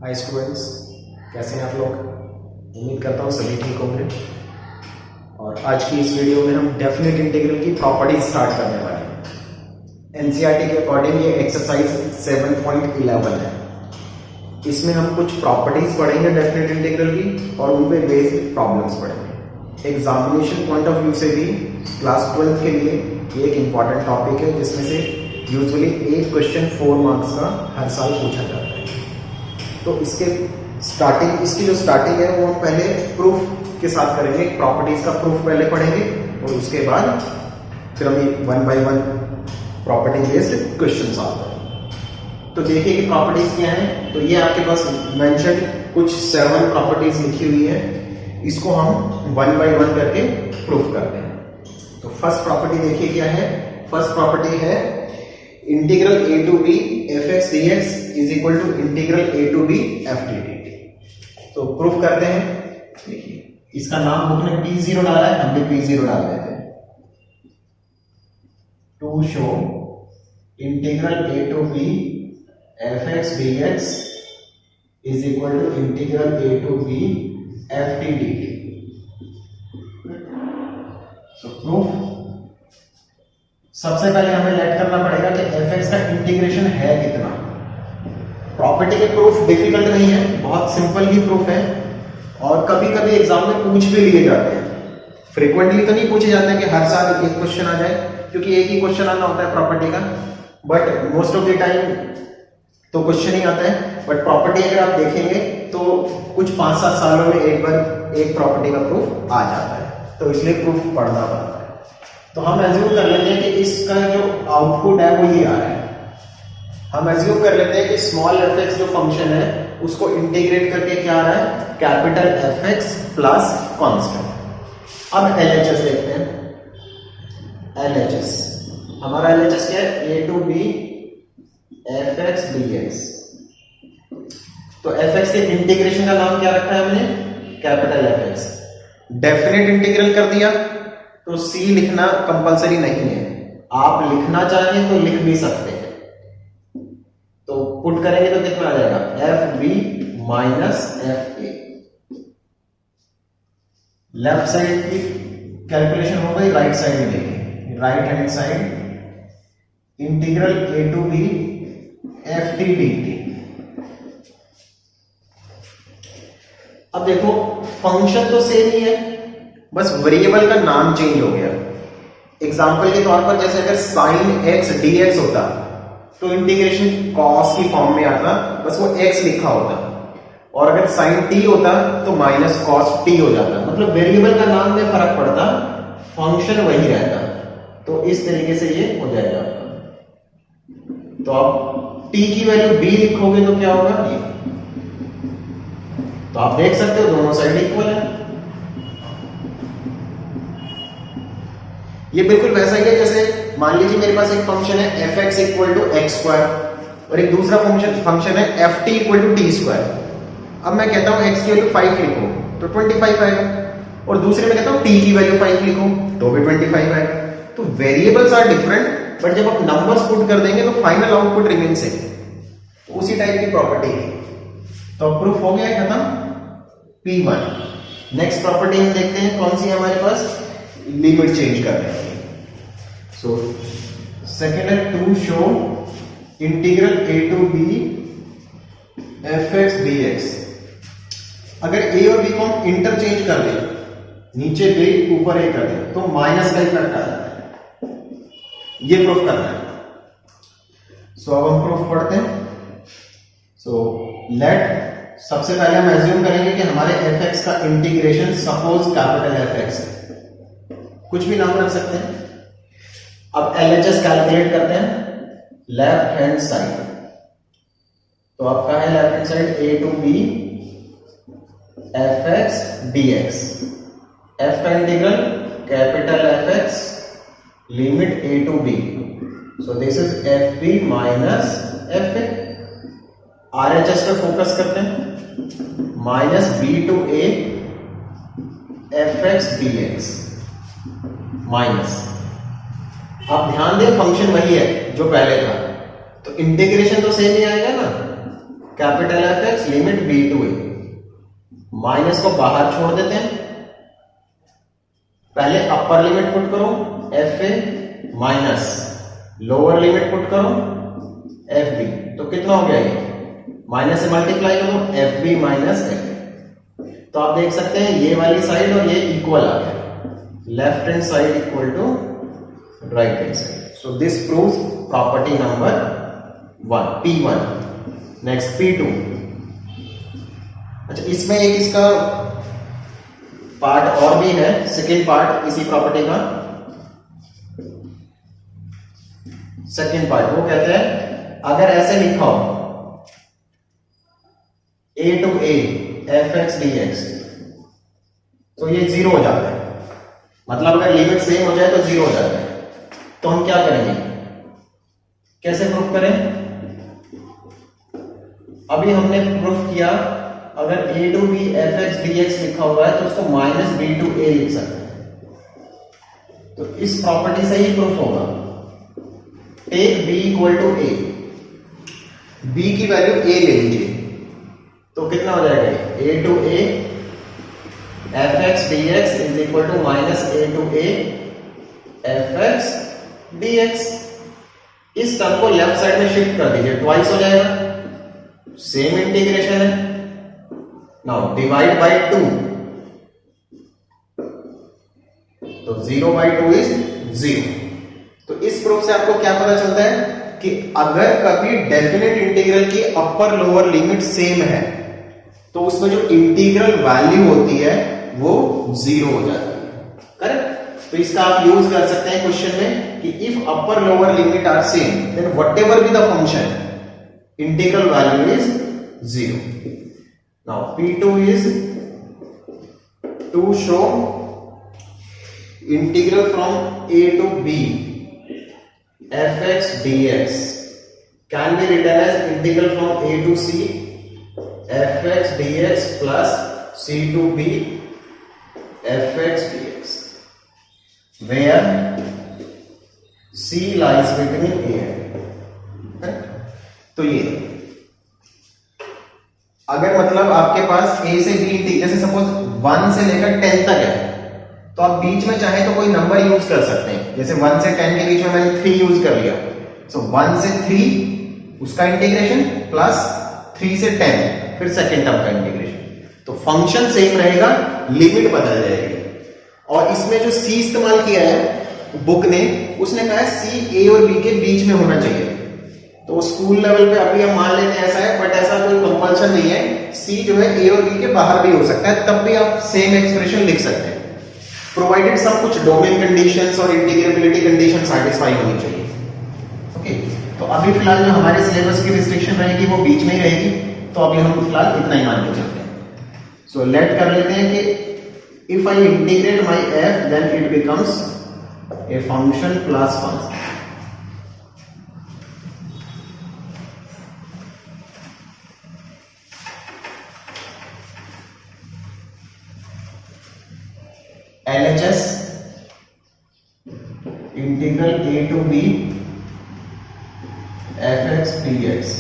Hi students, कैसे हैं आप लोग। उम्मीद करता हूँ सभी ठीक होंगे। और आज की इस वीडियो में हम डेफिनेट इंटीग्रल की प्रॉपर्टीज स्टार्ट करने वाले हैं। एनसीईआरटी के अकॉर्डिंग ये एक्सरसाइज 7.11 है। इसमें हम कुछ प्रॉपर्टीज पढ़ेंगे डेफिनेट इंटीग्रल की और उन पे बेस्ड प्रॉब्लम्स पढ़ेंगे। एग्जामिनेशन पॉइंट ऑफ व्यू से भी क्लास 12 के लिए ये एक इम्पॉर्टेंट टॉपिक है, जिसमें से यूजुअली एक क्वेश्चन 4 मार्क्स का हर साल पूछा जाता है। तो इसकी जो स्टार्टिंग है वो हम पहले प्रूफ के साथ करेंगे। प्रॉपर्टीज का प्रूफ पहले पढ़ेंगे और उसके बाद फिर हम एक 1 by 1 property based question solve करेंगे। तो देखिए कि प्रॉपर्टीज क्या हैं। तो ये आपके पास मेंशन कुछ 7 प्रॉपर्टीज लिखी हुई है। इसको हम 1 बाय 1 करके प्रूफ करते हैं। तो फर्स्ट प्रॉपर्टी देखिए क्या है। फर्स्ट प्रॉपर्टी है integral a to b fx dx is equal to integral a to b f dt। तो प्रूफ करते हैं। देखिए इसका नाम बुक ने p0 डाला है, हम भी p0 डाल देते हैं। To show integral a to b fx dx is equal to integral a to b f dt। So proof सबसे पहले हमें लेट करना पड़ेगा कि fx का इंटीग्रेशन है कितना। प्रॉपर्टी के प्रूफ डिफिकल्ट नहीं है, बहुत सिंपल ही प्रूफ है और कभी कभी एग्जाम में पूछ भी लिए जाते हैं। फ्रीक्वेंटली तो नहीं पूछे जाते हैं कि हर साल एक क्वेश्चन आ जाए, क्योंकि एक ही क्वेश्चन आना होता है प्रॉपर्टी का, but most of the time तो क्वेश्चन ही आता है। बट प्रॉपर्टी अगर आप देखेंगे तो कुछ 5-7 सालों में एक बार एक प्रॉपर्टी का प्रूफ आ जाता है, तो इसलिए प्रूफ पढ़ना पड़ता है। तो हम एज्यूम कर लेते हैं कि इसका जो आउटपुट है वो ये आ रहा है। हम एज्यूम कर लेते हैं कि स्मॉल fx जो फंक्शन है उसको इंटीग्रेट करके क्या आ रहा है, कैपिटल fx प्लस कांस्टेंट। अब LHS देखते हैं। LHS हमारा LHS क्या है, a to b fx dx। तो fx के इंटीग्रेशन का नाम क्या रखा है हमने, कैपिटल fx। डेफिनेट इंटीग्रल कर दिया तो c लिखना कंपलसरी नहीं है, आप लिखना चाहें तो लिख भी सकते हैं। तो पुट करेंगे तो कितना आ जाएगा, fb minus fa। Left side की कैलकुलेशन हो गई, राइट साइड में देखें, right hand side integral a to b f dt। अब देखो फंक्शन तो सेम ही है, बस वेरिएबल का नाम चेंज हो गया। एग्जांपल के तौर पर जैसे अगर sin x dx होता तो इंटीग्रेशन cos की फॉर्म में आता, बस वो x लिखा होता, और अगर sin t होता तो माइनस cos t हो जाता। मतलब वेरिएबल का नाम में फर्क पड़ता, फंक्शन वही रहता। तो इस तरीके से ये हो जाएगा। तो आप t की वैल्यू b लिखोगे तो क्या होगा, ये। तो आप देख सकते हो दोनों साइड इक्वल है। ये बिल्कुल वैसा ही है जैसे मान लीजिए मेरे पास एक फंक्शन है fx equal to X square और एक दूसरा फंक्शन है ft equal to T square. अब मैं कहता हूं x की वैल्यू 5 लिखो तो 25 आएगा, और दूसरे में कहता हूं t की वैल्यू 5 लिखो तो भी 25 आएगा। तो वेरिएबल्स आर डिफरेंट, बट जब आप नंबर्स पुट कर देंगे तो फाइनल आउटपुट रिमेन सेम। तो उसी टाइप की प्रॉपर्टी है। तो प्रूफ हो गया खत्म, P1। नेक्स्ट प्रॉपर्टी हम देखते हैं कौन सी है हमारे पास, लिमिट चेंज कर रहे हैं। सो सेकेंड है to show integral a to b fx dx। अगर a और b को हम इंटरचेंज कर दें, नीचे b ऊपर a कर दें, तो माइनस का इफेक्ट आ जाता है। ये प्रूफ करना है। सो अब हम प्रूफ पढ़ते हैं। सो लेट सबसे पहले हम एज्यूम करेंगे कि हमारे fx का इंटीग्रेशन सपोज कैपिटल fx है, कुछ भी नाम रख सकते हैं। अब LHS कैलकुलेट करते हैं लेफ्ट हैंड साइड। तो आपका है left hand side a to b fx dx। f का integral capital fx limit a to b। So this is fb minus fa। RHS पे फोकस करते हैं, minus b to a fx dx minus. आप ध्यान दें function वही है जो पहले था, तो इंटीग्रेशन तो सेम ही आएगा ना। Capital F X limit B to A, minus को बाहर छोड़ देते हैं, पहले अपर लिमिट पुट करो F A minus lower limit put करो एफ बी, तो कितना हो गया ये माइनस से मल्टीप्लाई करो F B minus F A, तो आप देख सकते हैं ये वाली साइड और ये इक्वल आ गया, left hand side equal to right hand side. So this proves property number 1 P1। Next P2। अच्छा, इसमें एक इसका पार्ट और भी है, सेकेंड पार्ट इसी प्रॉपर्टी का सेकेंड पार्ट, वो कहते हैं अगर ऐसे लिखा हो a to a F X D X, तो ये जीरो हो जाता है, मतलब अगर लिमिट सेम हो जाए तो जीरो हो जाता है। तो हम क्या करेंगे, कैसे प्रूफ करें? अभी हमने प्रूफ किया अगर a to b F X D X लिखा हुआ है तो उसको माइनस b टू a लिख सकते हैं, तो इस प्रॉपर्टी से ही प्रूफ होगा। Take b equal to a, b की वैल्यू a ले लीजिए, तो कितना हो जाएगा a to a F X D X is equal to minus a to a F X D X. इस टर्म को लेफ्ट साइड में शिफ्ट कर दीजिए, ट्वाइस हो जाएगा, सेम इंटीग्रेशन है। नाउ डिवाइड बाय 2, तो 0/2 इज 0। तो इस प्रूफ से आपको क्या पता चलता है कि अगर कभी डेफिनेट इंटीग्रल की अपर लोअर लिमिट सेम है तो उसमें जो इंटीग्रल वैल्यू होती है वो 0 हो जाती है, करेक्ट? तो इसका आप यूज कर सकते हैं क्वेश्चन में कि if upper lower limit are same then whatever be the function integral value is 0. Now P2 is to show integral from a to b fx dx can be written as integral from a to c fx dx plus c to b fx dx, where c lies between a and b। तो ये अगर मतलब आपके पास a से b integral, जैसे suppose 1 से लेकर 10 तक है, तो आप बीच में चाहे तो कोई नंबर यूज कर सकते हैं, जैसे 1 से 10 के बीच में मैंने 3 यूज कर लिया, सो 1 से 3 उसका इंटीग्रेशन प्लस 3 से 10 फिर सेकेंड टर्म का इंटीग्रेशन, तो फंक्शन सेम रहेगा, लिमिट बदल जाएगी। और इसमें जो c इस्तेमाल किया है बुक ने, उसने कहा है c a और b के बीच में होना चाहिए। तो स्कूल लेवल पे अभी हम मान लेते हैं ऐसा है, बट ऐसा कोई कंपल्सन नहीं है, c जो है a और b के बाहर भी हो सकता है, तब भी आप सेम एक्सप्रेशन लिख सकते हैं, प्रोवाइडेड सब कुछ डोमेन कंडीशंस और इंटीग्रेबिलिटी कंडीशन सैटिस्फाई होनी चाहिए। ओके, तो अभी फिलहाल जो हमारे सिलेबस की रिस्ट्रिक्शन रहेगी वो बीच में ही रहेगी, तो अभी हम फिलहाल इतना ही मान के चलते हैं। सो लेट कर लेते हैं कि if I integrate my f then it becomes a function plus function. LHS integral a to b fx dx,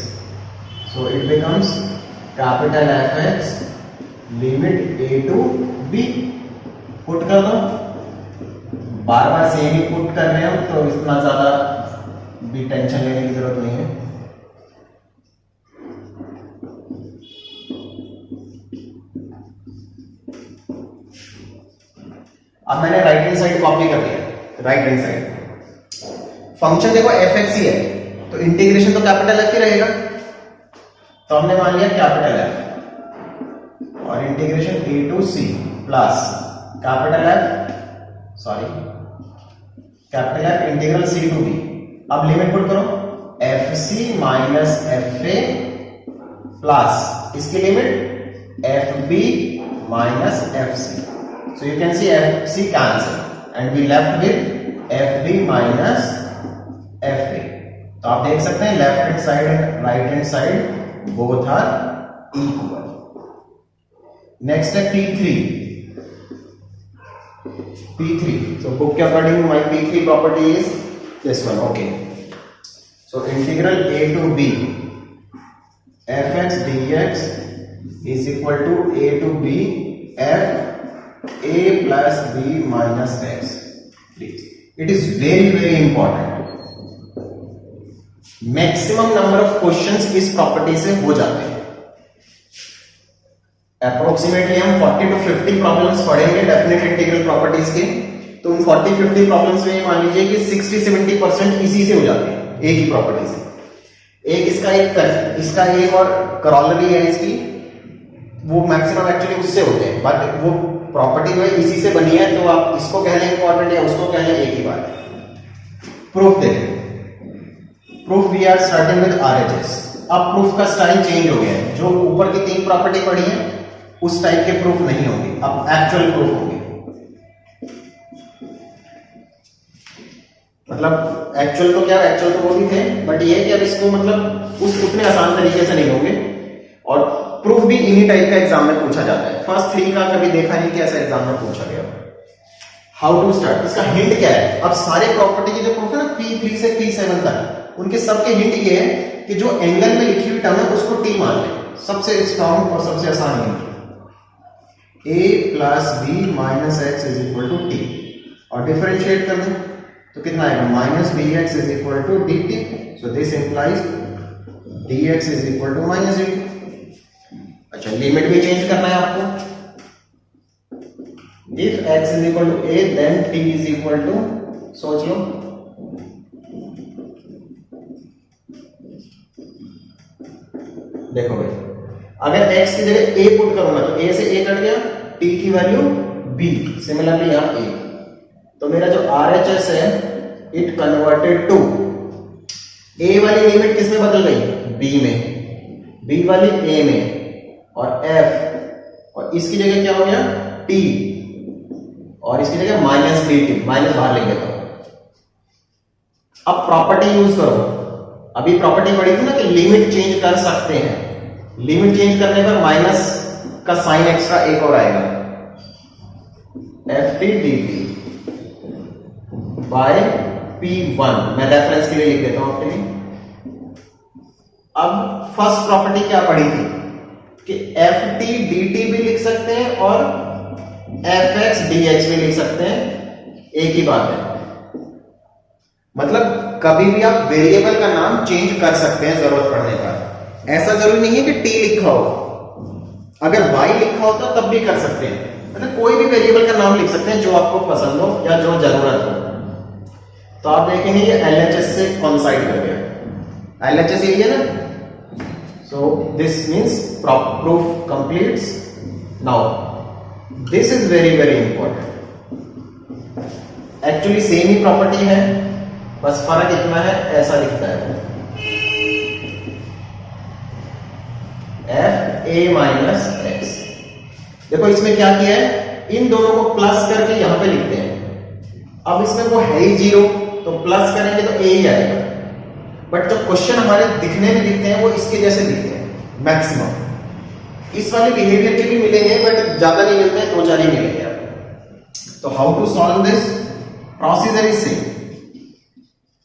so it becomes capital Fx limit a to b। Put कर दो, बार बार same ही put कर रहे हो तो इतना ज्यादा भी tension लेने की जरूरत नहीं है। अब मैंने राइट हैंड साइड कॉपी कर लिया, राइट हैंड साइड फंक्शन देखो एफ एक्स ही है, तो इंटीग्रेशन तो कैपिटल एफ ही रहेगा, तो हमने मान लिया कैपिटल एफ और integration A to C plus capital F, sorry capital F integral C to B. अब लिमिट पुट करो F C minus F A plus इसकी limit F B minus F C. So you can see FC cancel and we left with FB minus FA। तो आप देख सकते हैं left hand side and right hand side both are equal. Next है P3। So book के according my P3 property is this one, okay। So integral a to b F X D X is equal to A to B F A plus B minus X. It is very very important. Maximum number of questions इस property से हो जाते हैं। Approximately हम 40 to 50 problems पढ़ेंगे definite integral properties के। तो उन 40-50 प्रॉब्लम्स में मान लीजिए कि 60-70% इसी से हो जाते हैं, एक ही प्रॉपर्टी से। एक इसका एक और करोलरी है इसकी, वो मैक्सिमम एक्चुअली उससे होते हैं, बट वो प्रॉपर्टी जो है इसी से बनी है, तो आप इसको कह लें इंपॉर्टेंट या उसको कह लें, एक ही बात है। प्रूफ देखें। Proof we are starting with RHS. अब प्रूफ का स्टाइल चेंज हो गया है। जो ऊपर की 3 प्रॉपर्टी पढ़ी है उस टाइप के प्रूफ नहीं होंगे, अब एक्चुअल प्रूफ होंगे। मतलब एक्चुअल तो क्या, एक्चुअल तो वो भी थे, बट ये है कि अब इसको मतलब उस उतने आसान तरीके से नहीं होंगे। और प्रूफ भी इन्हीं टाइप का एग्जाम में पूछा जाता है। फर्स्ट 3 का कभी देखा नहीं कि ऐसा एग्जाम में पूछा गया। हाउ टू स्टार्ट, इसका हिंट क्या है? अब सारे प्रॉपर्टी की जो प्रूफ है ना P3 से P7 तक, उनके सबके हिंट ये है कि जो एंगल में लिखी हुई टर्म है उसको T मान लें। सबसे स्ट्रॉन्ग और सबसे आसान हिंट, a plus B minus X is equal to T, और डिफरेंशिएट कर दें तो कितना आएगा, minus D X is equal to D T. So this implies D X is equal to minus D T. अच्छा, लिमिट भी चेंज करना है आपको। If x is equal to a then t is equal to, सोच लो, देखो भाई, अगर x की जगह a पुट करूंगा तो a से a कट गया, t की वैल्यू b, सिमिलरली यहां a, तो मेरा जो RHS है इट कन्वर्टेड टू, a वाली लिमिट किस में बदल गई, b में, b वाली a में, और f, और इसकी जगह क्या हो गया t, और इसकी जगह माइनस dt, माइनस बाहर लेंगे तो। अब प्रॉपर्टी यूज करो। अभी प्रॉपर्टी पढ़ी थी ना कि लिमिट चेंज कर सकते हैं। लिमिट चेंज करने पर माइनस का साइन एक्स्ट्रा एक और आएगा, F T D T by P1। मैं रेफरेंस के लिए लिख देता हूं आपके लिए। अब फर्स्ट प्रॉपर्टी क्या पढ़ी थी कि एफ टी डी टी भी लिख सकते हैं और एफ एक्स डी एक्स भी लिख सकते हैं, एक ही बात है। मतलब कभी भी आप वेरिएबल का नाम चेंज कर सकते हैं जरूरत पड़ने पर। ऐसा जरूरी नहीं है कि टी लिखा हो, अगर वाई लिखा हो तो तब भी कर सकते हैं। मतलब कोई भी वेरिएबल का नाम लिख सकते हैं जो आपको पसंद हो या जो जरूरत हो। तो आप देखेंगे ये एलएचएस से कोइंसाइड कर गया, एलएचएस ये है ना। So this means proof completes. Now this is very very important. Actually same he property है, बस फर्क इतना है, ऐसा दिखता है एफ ए माइनस एक्स। देखो इसमें क्या किया है, इन दोनों को प्लस करके यहां पे लिखते हैं। अब इसमें वो है ही 0, तो प्लस करेंगे तो ए ही आएगा। बट जो क्वेश्चन हमारे दिखने में दिखते हैं वो इसके जैसे दिखते हैं मैक्सिमम। इस वाले बिहेवियर के भी मिलेंगे बट ज्यादा नहीं मिलते हैं, 2-4 ही मिलेंगे आपको। तो how to solve this, procedure is same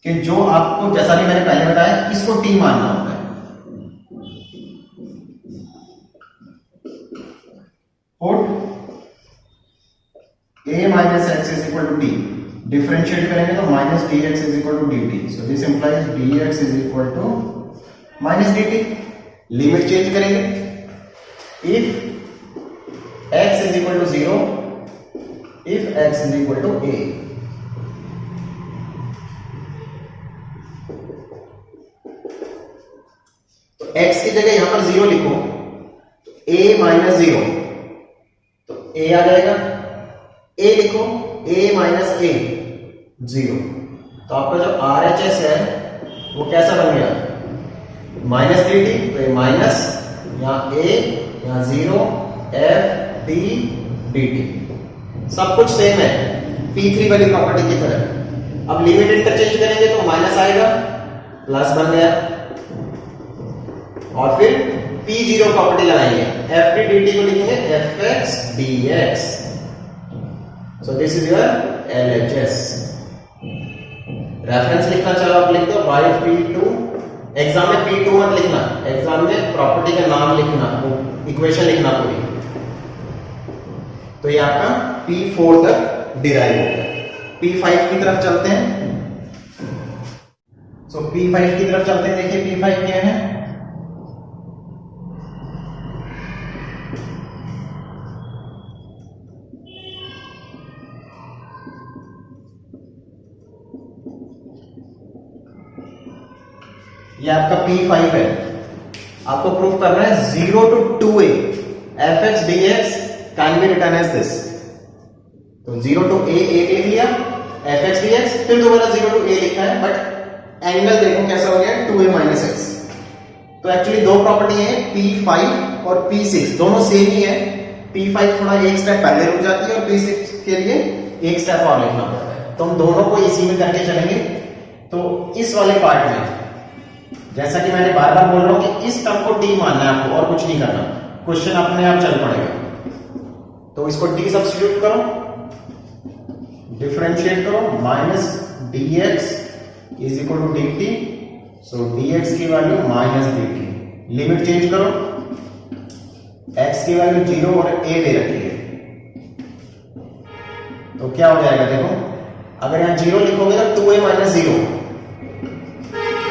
कि जो आपको, जैसा कि मैंने पहले बताया, इसको टी मानना होता है। Put a minus X is equal to T, differentiate करेंगे तो minus D X is equal to D T. So this implies D X is equal to minus D T. Limit change करेंगे, if x is equal to 0, if x is equal to a, तो x की जगह यहां पर 0 लिखो, a minus 0, तो a आ जाएगा। a लिखो, a माइनस a 0, तो आपका जो RHS है वो कैसा बन गया, माइनस डी टी, तो ये माइनस, यहां a, यहां 0, f टी डी टी, सब कुछ सेम है P3 वाली प्रॉपर्टी की तरह। अब लिमिट इंटरचेंज करेंगे तो माइनस आएगा, प्लस बन गया, और फिर P0 प्रॉपर्टी लगाएंगे, एफ टी डी टी को लिखेंगे F X D x. So this is your LHS। Reference लिखना चाहो आप लिख दो, बाई P2 एग्जाम में P2 मत लिखना, एग्जाम में प्रॉपर्टी का नाम लिखना, इक्वेशन लिखना पूरी। तो ये आपका P4 तक डिराइव हो गया। P5 की तरफ चलते हैं। सो P5 की तरफ चलते हैं। देखिए P5 क्या है। ये आपका P5 है। आपको प्रूफ करना है 0 to 2a fx dx can be written as this. तो 0 to a एक लिख लिया, fx dx, फिर दोबारा 0 to a लिखा है, बट एंगल देखो कैसा हो गया, 2a minus x। तो एक्चुअली दो प्रॉपर्टी है, P5 और P6, दोनों सेम ही है। P5 थोड़ा एक स्टेप पहले रुक जाती है और P6 के लिए एक स्टेप और लिखना पड़ता है। तो हम दोनों को इसी में करके चलेंगे। तो इस वाले पार्ट में जैसा कि मैंने बार बार बोल रहा हूं कि इस टर्म को t मानना है आपको, और कुछ नहीं करना, क्वेश्चन अपने आप चल पड़ेगा। तो इसको t सब्स्टिट्यूट करो, डिफरेंशिएट करो, minus dx is equal to dt। So dx की value minus dt। Limit change करो, x की वैल्यू 0 और a दे रखी है। तो क्या हो जाएगा देखो, अगर यहां 0 लिखोगे तो 2a माइनस 0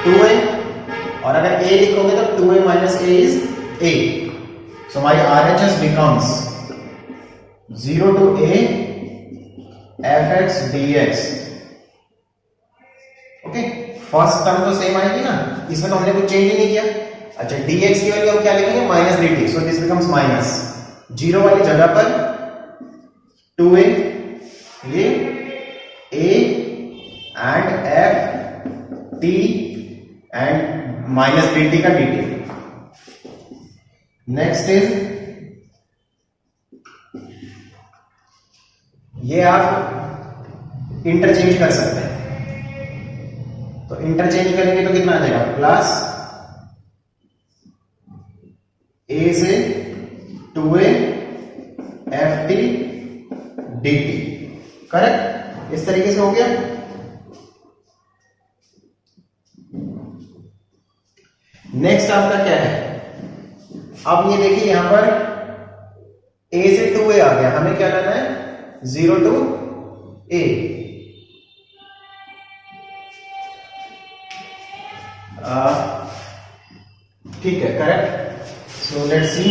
2a, और अगर a लिखोगे तो 2a minus a is a. So my RHS becomes 0 to a fx dx. Okay, first term तो सेम आएगी ना, इसमें तो हमने कुछ चेंज ही नहीं किया। अच्छा, dx की वैल्यू हम क्या लिखेंगे, minus dt। So this becomes minus 0 वाली जगह पर 2a, ये a and f t and minus dt का dt। नेक्स्ट इज, ये आप इंटरचेंज कर सकते हैं। तो इंटरचेंज करेंगे तो कितना आ जाएगा, प्लस a से 2a ft dt। करेक्ट, इस तरीके से हो गया। नेक्स्ट आपका क्या है, अब ये देखिए यहां पर a से 2a आ गया, हमें क्या करना है, 0 to a। ठीक है, करेक्ट। सो लेट्स सी,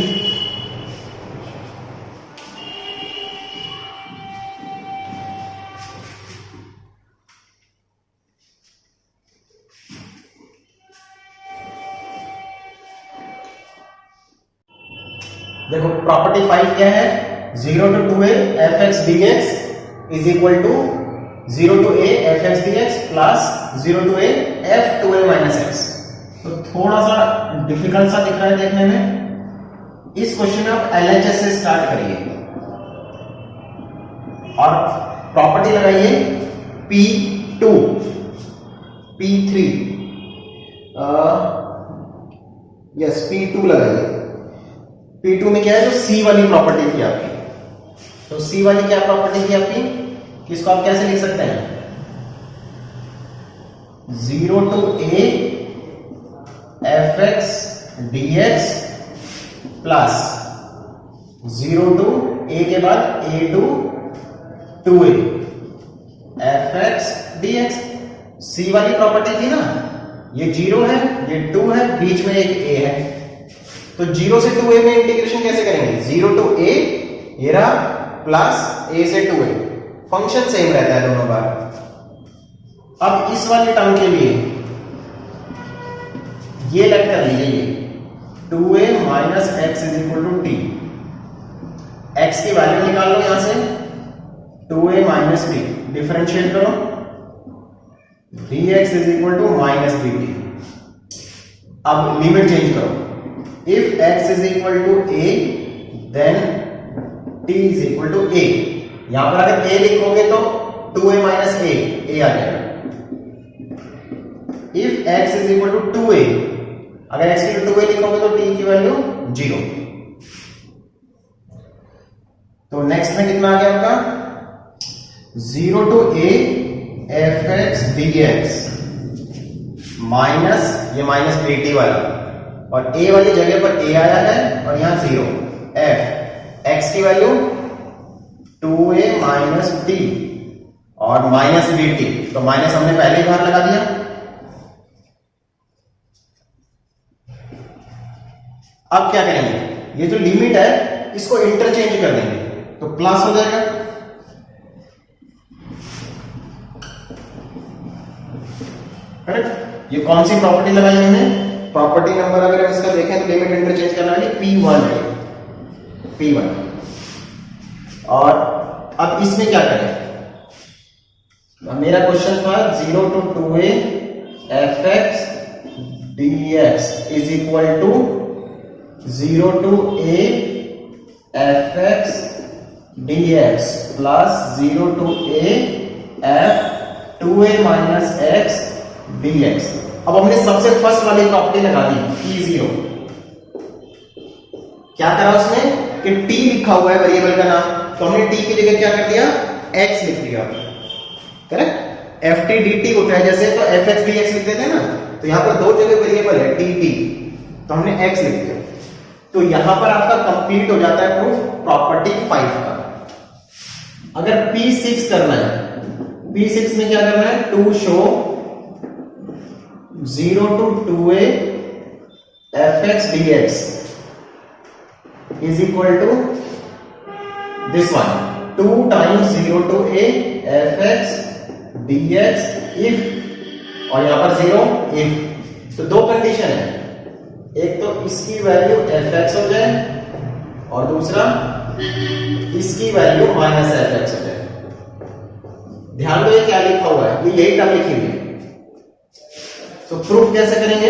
देखो प्रॉपर्टी 5 क्या है, 0 to 2a fx dx is equal to 0 to a fx dx plus 0 to a f 2a minus x। तो थोड़ा सा डिफिकल्ट सा दिख रहा है देखने में। इस क्वेश्चन में आप LHS से स्टार्ट करिए और प्रॉपर्टी लगाइए P2 P3 यस P2 लगाइए। P2 में क्या है, जो C वाली प्रॉपर्टी थी आपकी, तो C वाली क्या प्रॉपर्टी थी आपकी, किसको आप कैसे लिख सकते हैं, 0 to a fx dx plus 0 to a के बाद a to 2a fx dx। C वाली प्रॉपर्टी थी ना, ये 0 है, ये 2 है, बीच में एक a है। तो 0 से 2a में इंटीग्रेशन कैसे करेंगे, 0 to a ये रहा प्लस a से 2a, फंक्शन सेम रहता है दोनों बार। अब इस वाले टर्म के लिए ये लेट कर लीजिए, ये 2a minus X is equal to T. X की वैल्यू निकाल लो यहां से, 2a माइनस टी, डिफरेंशिएट करो, dx is equal to minus dt। अब लिमिट चेंज करो, if x is equal to a then t is equal to a। यहां पर अगर a लिखोगे तो 2a minus a आ जाएगा। if x is equal to 2a, अगर x की 2a लिखोगे तो t की वैल्यू 0। तो नेक्स्ट में कितना आ गया आपका, 0 to a fx dx minus ये माइनस dt वाला, और a वाली जगह पर a आया है और यहां 0, f x की वैल्यू 2a माइनस t और माइनस dt, तो माइनस हमने पहले ही बाहर लगा दिया। अब क्या करेंगे, ये जो लिमिट है इसको इंटरचेंज कर देंगे, तो प्लस हो जाएगा, करेक्ट। ये कौन सी प्रॉपर्टी लगाई हमने, प्रॉपर्टी नंबर अगर हम इसका देखें तो लिमिट इंटरचेंज करना है P1 है, P1। और अब इसमें क्या करें, मेरा क्वेश्चन था 0 to 2a fx dx is equal to 0 to a fx dx plus 0 to a f 2a minus x dx। अब हमने सबसे फर्स्ट वाली प्रॉपर्टी लगा दी P0। क्या करा उसने कि t लिखा हुआ है वेरिएबल का नाम, तो हमने t की जगह क्या कर दिया, x लिख दिया, करेक्ट। ft dt होता है जैसे, तो fx dx लिख देते हैं ना, तो यहां पर दो जगह वेरिएबल है dt, तो हमने x लिख दिया। तो यहां पर आपका कंप्लीट हो जाता है प्रूफ प्रॉपर्टी 5 का। अगर P6 करना है, P6 में क्या करना है, to show 0 to 2a fx dx is equal to this one 2 times 0 to a fx dx if, और यहां पर 0 if। तो दो कंडीशन है, एक तो इसकी वैल्यू fx हो जाए और दूसरा इसकी वैल्यू माइनस fx हो जाए। ध्यान दो ये क्या लिखा हुआ है, ये यही टर्म लिखी हुई है। तो प्रूफ कैसे करेंगे,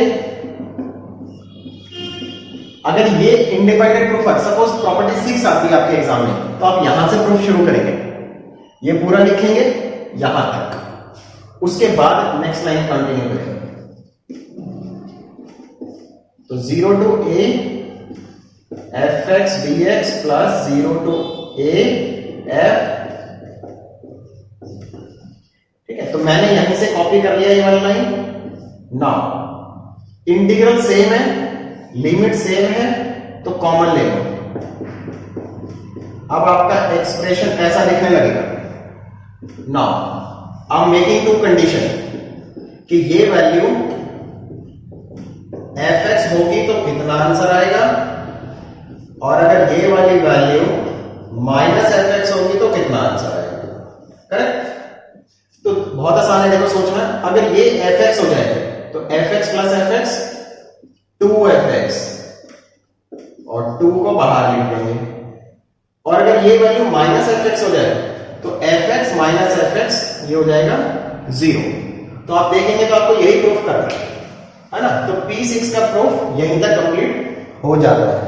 अगर ये इंडिपेंडेंट प्रूफ है, सपोज प्रॉपर्टी 6 आती है आपके एग्जाम में, तो आप यहां से प्रूफ शुरू करेंगे, ये पूरा लिखेंगे यहां तक, उसके बाद नेक्स्ट लाइन कंटिन्यू करेंगे। तो 0 to a fx dx plus 0 to a f, ठीक है। तो मैंने यहीं से कॉपी कर लिया ये वाली लाइन। नाउ इंटीग्रल सेम है, लिमिट सेम है, तो कॉमन ले लो। अब आपका एक्सप्रेशन ऐसा दिखने लगेगा। Now I am making two condition कि ये वैल्यू fx होगी तो कितना आंसर आएगा, और अगर ये वाली वैल्यू माइनस fx होगी तो कितना आंसर आएगा, करेक्ट। तो बहुत आसान है, देखो सोचना, अगर ये fx हो जाए तो fx प्लस fx 2fx, और 2 को बाहर लिख देंगे, और अगर ये वैल्यू माइनस fx हो जाए तो fx माइनस fx ये हो जाएगा 0। तो आप देखेंगे तो आपको यही प्रूफ करना है ना। तो P6 का प्रूफ यहीं तक कंप्लीट हो जाता है।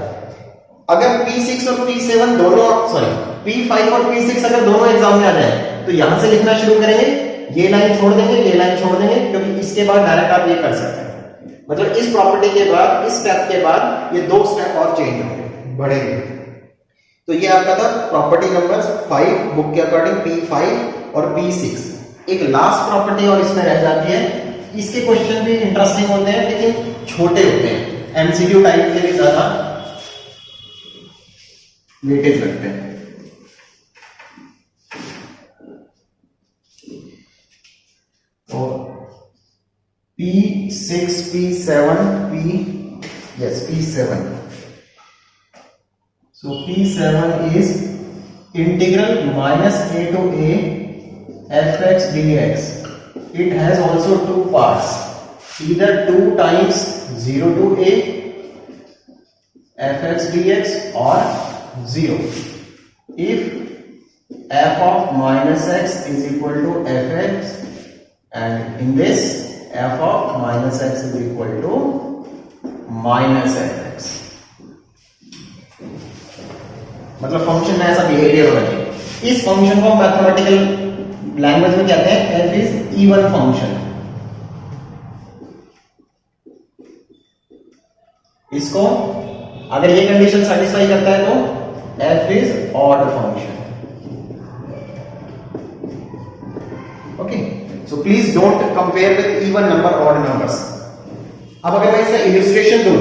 अगर P6 और P7 दोनों, सॉरी P5 और P6 अगर दोनों एग्जाम में आ जाए तो यहां से लिखना शुरू करेंगे, ये लाइन छोड़ देंगे, ये लाइन छोड़ देंगे, क्योंकि इसके बाद डायरेक्ट आप ये कर सकते हैं। मतलब इस प्रॉपर्टी के बाद, इस स्टेप के बाद ये दो स्टेप और चेंज होंगे, बढ़ेंगे। तो ये आपका था प्रॉपर्टी नंबर 5 बुक के अकॉर्डिंग P5 और P6। एक लास्ट प्रॉपर्टी और इसमें रह जाती है, इसके क्वेश्चन भी इंटरेस्टिंग होते हैं लेकिन छोटे होते हैं, एमसीक्यू टाइप के भी ज्यादा वेटेज रखते हैं। तो P6, P7, P7. So P7 is integral minus a to a fx dx. It has also two parts, either 2 times 0 to a fx dx or 0 if f of minus x is equal to fx, and in this f of minus x is equal to minus fx। मतलब function में ऐसा behaviour होना चाहिए। इस function को mathematical language में कहते हैं f इज इवन फंक्शन। इसको अगर ये कंडीशन सेटिस्फाई करता है तो f is odd function. Okay, so please don't compare with even number odd numbers. अब अगर मैं इसका इलिस्ट्रेशन दूं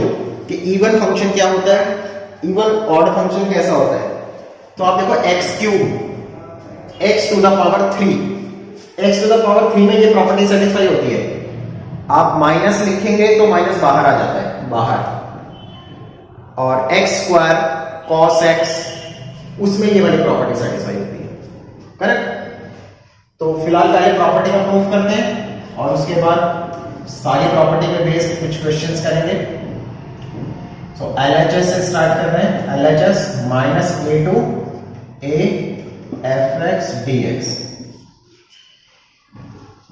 कि इवन फंक्शन क्या होता है, इवन ऑड फंक्शन कैसा होता है, तो आप देखो X cube X to the power 3, X to the power 3 में ये प्रॉपर्टी सेटिस्फाई होती है। आप माइनस लिखेंगे तो माइनस बाहर आ जाता है, बाहर, और एक्स स्क्वायर कॉस एक्स, उसमें ये वाली प्रॉपर्टी सेटिस्फाई होती है, करेक्ट। तो फिलहाल पहले प्रॉपर्टी का प्रूफ करते हैं और उसके बाद सारी प्रॉपर्टी पे बेस्ड कुछ क्वेश्चंस करेंगे। सो एलएचएस से स्टार्ट कर रहे हैं। LHS minus A to A F X D X.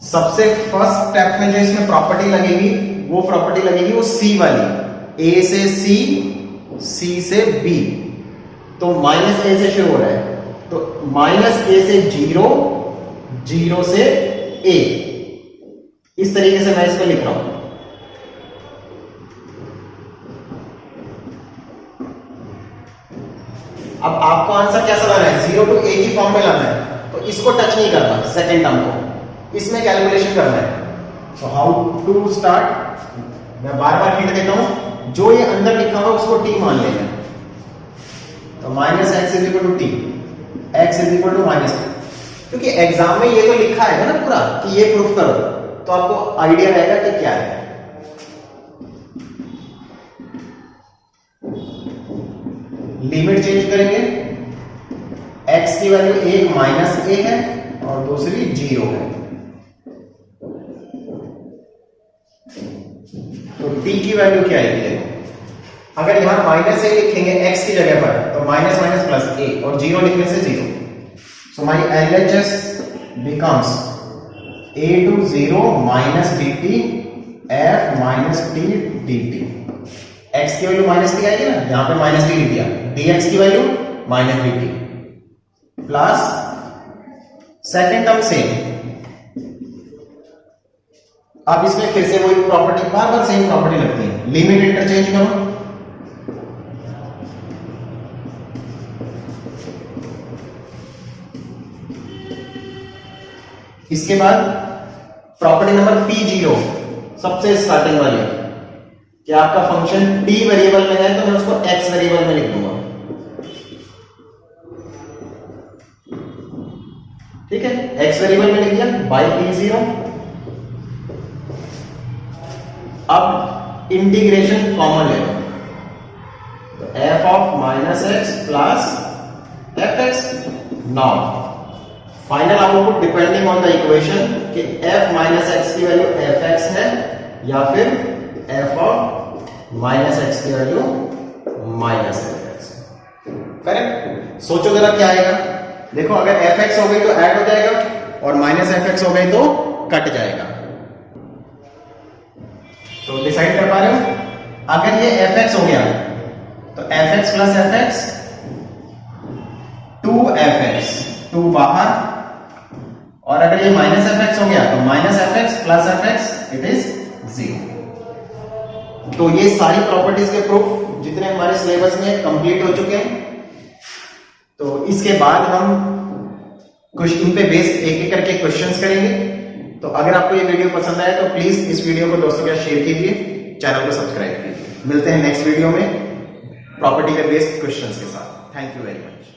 सबसे फर्स्ट स्टेप में जो इसमें प्रॉपर्टी लगेगी वो प्रॉपर्टी लगेगी वो सी वाली, ए से सी, सी से बी। तो माइनस ए से शुरू हो रहा है, तो माइनस ए से 0, 0 से ए, इस तरीके से मैं इसको लिख रहा हूं। अब आपको आंसर कैसा लाना है, 0 टू ए की फॉर्म में लाना है, तो इसको टच नहीं करना, सेकेंड टर्म को, इसमें कैलकुलेशन करना है। सो हाउ टू स्टार्ट, मैं बार बार हिंट देता हूं, जो ये अंदर लिखा हुआ उसको टी मान लेना। तो minus X is equal to T, X is equal to minus T, क्योंकि एग्जाम में ये तो लिखा है ना पूरा कि ये प्रूफ करो, तो आपको आइडिया रहेगा कि क्या है। लिमिट चेंज करेंगे, x की वैल्यू एक माइनस ए है और दूसरी 0 है, तो t की वैल्यू क्या आएगी, देखो अगर यहां माइनस ए लिखेंगे x की जगह पर, तो माइनस माइनस प्लस ए, और 0 लिखने से 0। सो माई LHS becomes a to 0 minus dt f minus t dt। x की वैल्यू माइनस टी आएगी ना, यहां पे माइनस टी लिख दिया, dx की value minus dt plus second term same. अब इसमें फिर से वही प्रॉपर्टी, बार बार सेम प्रॉपर्टी लगती है, लिमिट इंटरचेंज करो, इसके बाद प्रॉपर्टी नंबर P0, सबसे स्टार्टिंग वाली, कि आपका फंक्शन t वेरिएबल में है तो मैं उसको x वेरिएबल में लिख दूंगा, ठीक है, x वेरिएबल में लिख दिया बाई P0। अब इंटीग्रेशन कॉमन ले लो, तो f of minus x plus F x. Now final output depending on the equation कि f माइनस एक्स की वैल्यू एफ एक्स है या फिर f ऑफ माइनस एक्स की value minus F x, correct. सोचो जरा क्या आएगा, देखो अगर एफ एक्स हो गई तो ऐड हो जाएगा और माइनस एफ एक्स हो गई तो कट जाएगा। तो डिसाइड कर पा रहे हो, अगर ये एफ एक्स हो गया तो F x plus F x 2f(x), 2 बाहर, और अगर ये माइनस एफ एक्स हो गया तो minus F x plus F x, it is 0। तो ये सारी प्रॉपर्टीज के प्रूफ जितने हमारे सिलेबस में कंप्लीट हो चुके हैं। तो इसके बाद हम कुछ इन पे बेस्ड एक एक करके क्वेश्चंस करेंगे। तो अगर आपको ये वीडियो पसंद आए तो प्लीज इस वीडियो को दोस्तों के साथ शेयर कीजिए, चैनल को सब्सक्राइब कीजिए। मिलते हैं नेक्स्ट वीडियो में प्रॉपर्टी के बेस्ड क्वेश्चंस के साथ। Thank you very much.